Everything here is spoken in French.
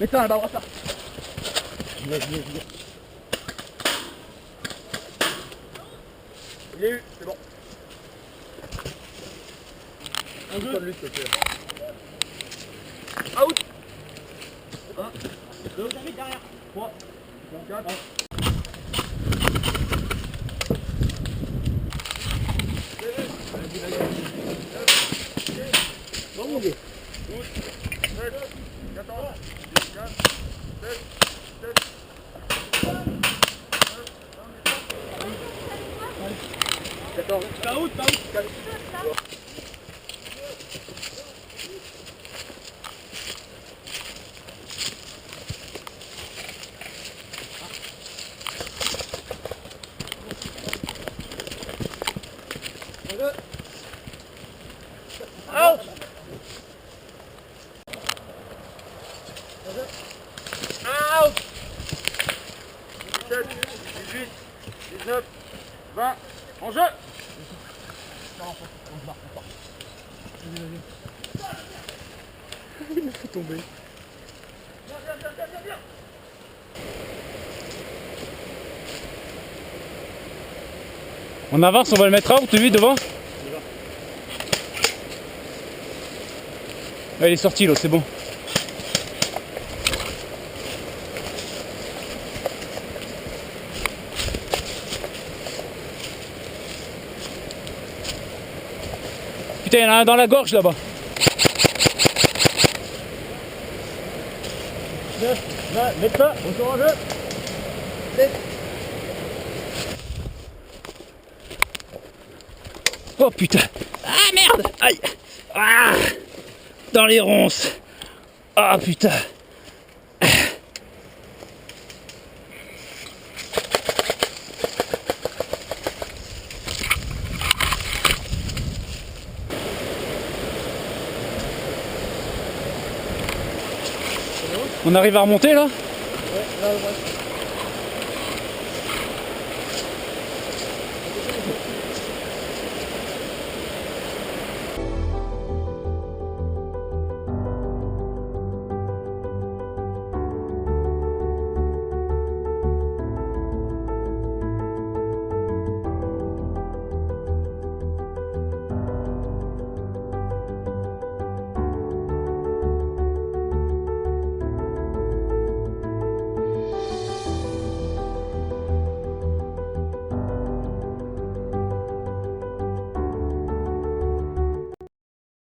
Mets ça là-bas, ça. Il est eu, c'est bon. Un jeu. Lui, s'il te plaît. Out. 1, 2, derrière. 3, 4. Bon, mon gars. 12, 13, 14, 15, 16, 17, 14. T'as où? Out! Out! 17, 18, 19, 20, en jeu! Il me fait tomber. Viens. On avance, on va le mettre out, tu vis devant? Ouais, il est sorti là, c'est bon. Putain, il y en a un dans la gorge là-bas. Mets ça, retour en jeu. Oh putain. Ah merde. Aïe. Ah, dans les ronces. Ah putain. On arrive à remonter là? Ouais, là, ouais.